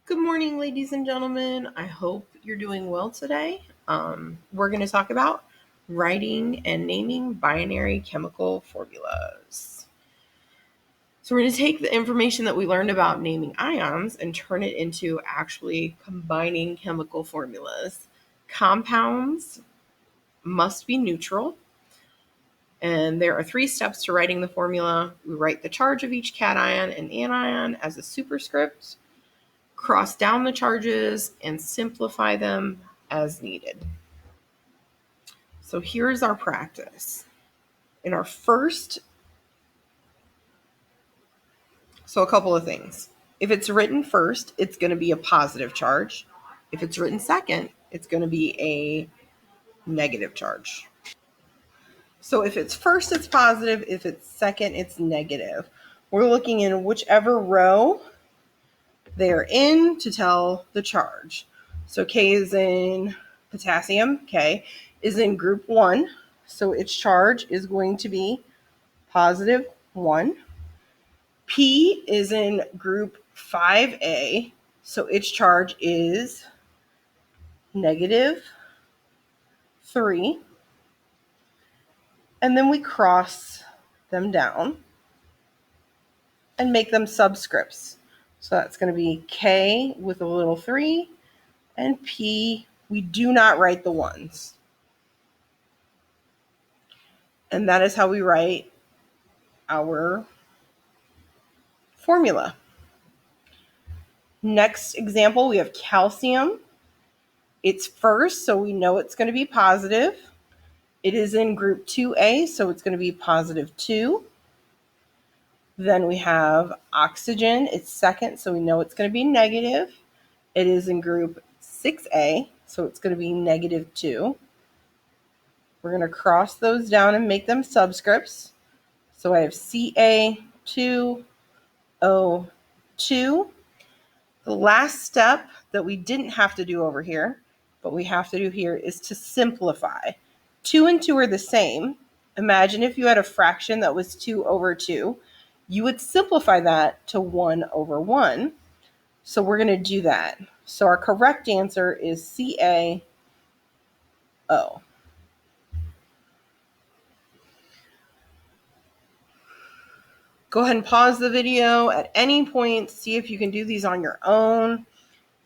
Good morning, ladies and gentlemen. I hope you're doing well today. We're going to talk about writing and naming binary chemical formulas. So, we're going to take the information that we learned about naming ions and turn it into actually combining chemical formulas. Compounds must be neutral, and there are 3 steps to writing the formula. We write the charge of each cation and anion as a superscript, cross down the charges, and simplify them as needed. So here's our practice. In our first, a couple of things. If it's written first, it's going to be a positive charge. If it's written second, it's going to be a negative charge. So if it's first, it's positive. If it's second, it's negative. We're looking in whichever row they're in to tell the charge. So K is in potassium. K is in group 1. So its charge is going to be positive 1. P is in group 5A. So its charge is negative 3. And then we cross them down and make them subscripts. So that's going to be K with a little 3 and P. We do not write the ones. And that is how we write our formula. Next example, we have calcium. It's first, so we know it's going to be positive. It is in group 2A, so it's going to be positive 2. Then we have oxygen. It's second, so we know it's going to be negative. It is in group 6A, so it's going to be negative 2. We're going to cross those down and make them subscripts. So I have Ca2O2. The last step that we didn't have to do over here, but we have to do here, is to simplify. 2 and 2 are the same. Imagine if you had a fraction that was 2 over 2. You would simplify that to 1 over 1. So we're going to do that. So our correct answer is CaO. Go ahead and pause the video at any point. See if you can do these on your own.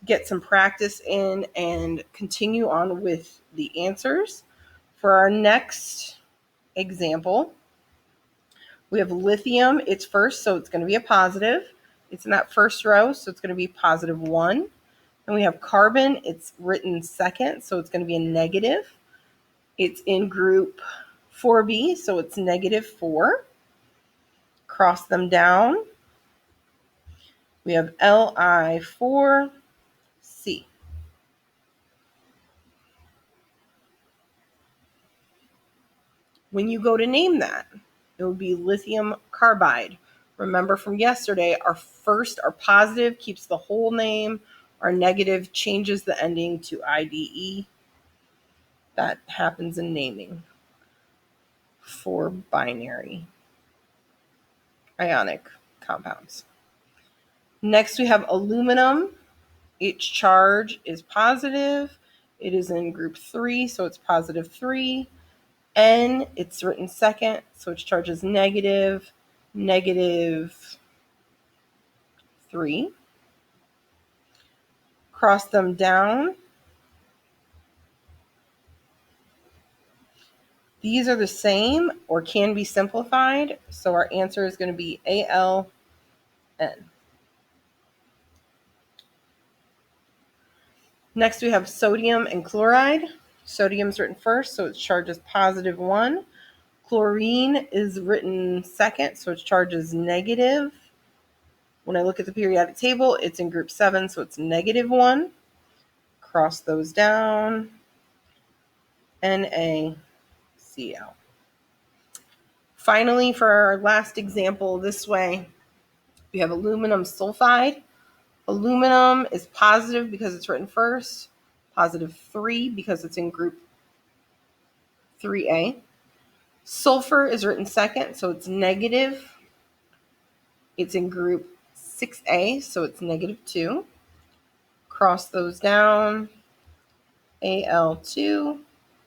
Get some practice in and continue on with the answers. For our next example, we have lithium. It's first, so it's going to be a positive. It's in that first row, so it's going to be positive 1. And we have carbon. It's written second, so it's going to be a negative. It's in group 4B, so it's negative 4. Cross them down. We have Li4C. When you go to name that, it would be lithium carbide. Remember from yesterday, our positive keeps the whole name. Our negative changes the ending to IDE. That happens in naming for binary ionic compounds. Next, we have aluminum. Its charge is positive. It is in group 3, so it's positive 3. N, it's written second, so its charge is negative 3. Cross them down. These are the same or can be simplified, so our answer is going to be ALN. Next, we have sodium and chloride. Sodium is written first, so its charge is positive 1. Chlorine is written second, so its charge is negative. When I look at the periodic table, it's in group 7, so it's negative 1. Cross those down. NaCl. Finally, for our last example this way, we have aluminum sulfide. Aluminum is positive because it's written first, positive 3 because it's in group 3A. Sulfur is written second, so it's negative. It's in group 6A, so it's negative 2. Cross those down. Al2,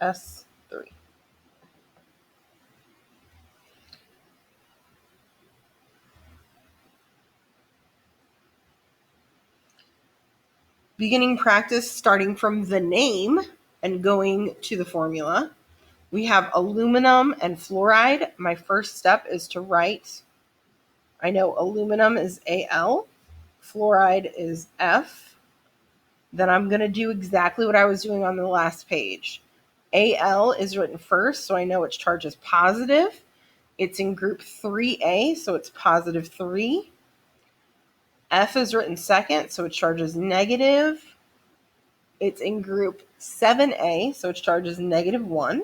S3. Beginning practice starting from the name and going to the formula. We have aluminum and fluoride. My first step is to write, I know aluminum is Al, fluoride is F. Then I'm going to do exactly what I was doing on the last page. Al is written first, so I know its charge is positive. It's in group 3A, so it's positive 3. F is written second, so its charge is negative. It's in group 7A, so its charge is negative 1.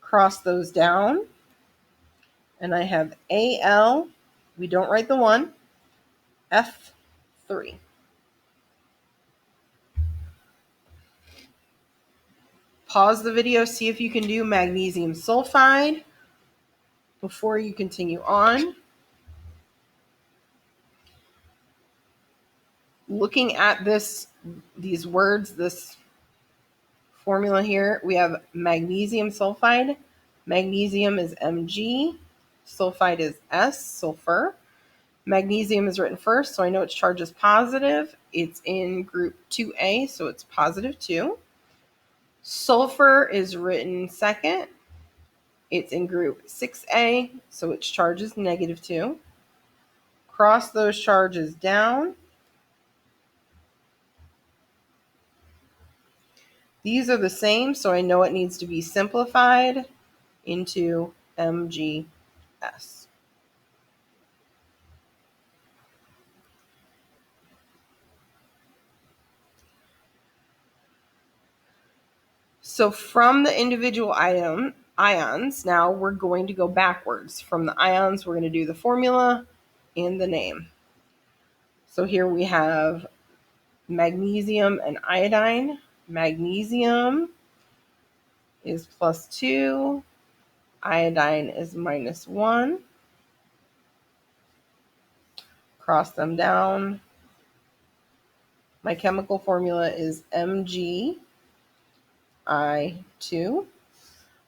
Cross those down. And I have Al, we don't write the 1, F3. Pause the video, see if you can do magnesium sulfide before you continue on. Looking at these words, this formula here, we have magnesium sulfide. Magnesium is Mg, sulfide is S, sulfur. Magnesium is written first, so I know its charge is positive. It's in group 2A, so it's positive 2. Sulfur is written second. It's in group 6A, so its charge is negative 2. Cross those charges down. These are the same, so I know it needs to be simplified into MgS. So from the individual ions, now we're going to go backwards. From the ions, we're going to do the formula and the name. So here we have magnesium and iodine. Magnesium is +2. Iodine is -1. Cross them down. My chemical formula is MgI2.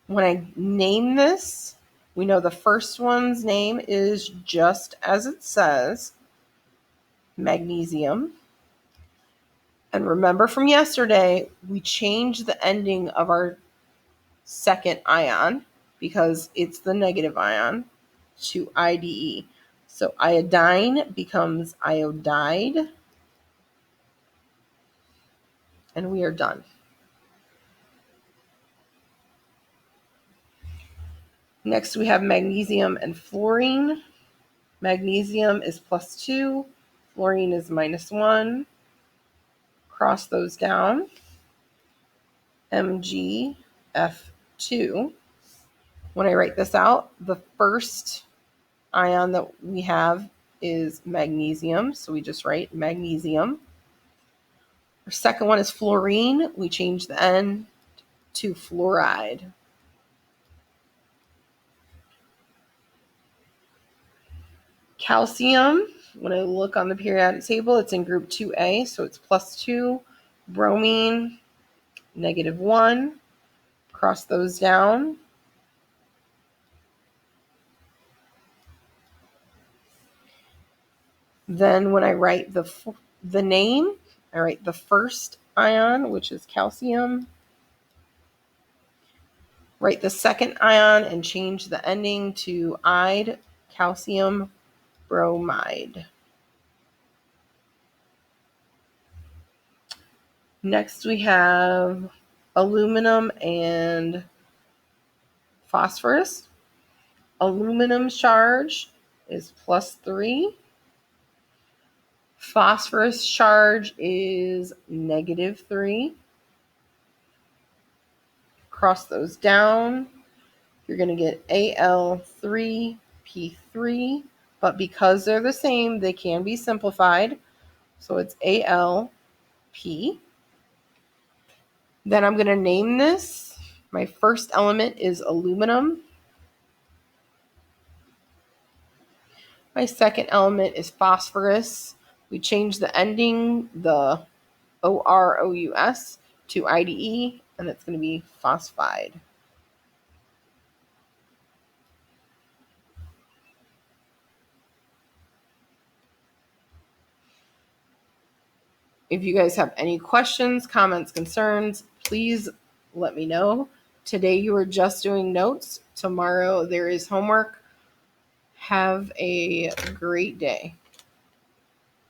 When I name this, we know the first one's name is just as it says, magnesium. And remember from yesterday, we changed the ending of our second ion because it's the negative ion to IDE. So iodine becomes iodide, and we are done. Next, we have magnesium and fluorine. Magnesium is +2. Fluorine is -1. Cross those down. MgF2. When I write this out, the first ion that we have is magnesium, so we just write magnesium. Our second one is fluorine. We change the N to fluoride. Calcium, when I look on the periodic table, it's in group 2A, so it's +2. Bromine, -1. Cross those down. Then when I write the name, I write the first ion, which is calcium. Write the second ion and change the ending to ide, calcium bromide. Next we have aluminum and phosphorus. Aluminum charge is +3. Phosphorus charge is -3. Cross those down. You're going to get Al3P3, but because they're the same, they can be simplified. So it's AlP. Then I'm going to name this. My first element is aluminum. My second element is phosphorus. We change the ending, the OROUS to IDE, and it's going to be phosphide. If you guys have any questions, comments, concerns, please let me know. Today you are just doing notes. Tomorrow there is homework. Have a great day.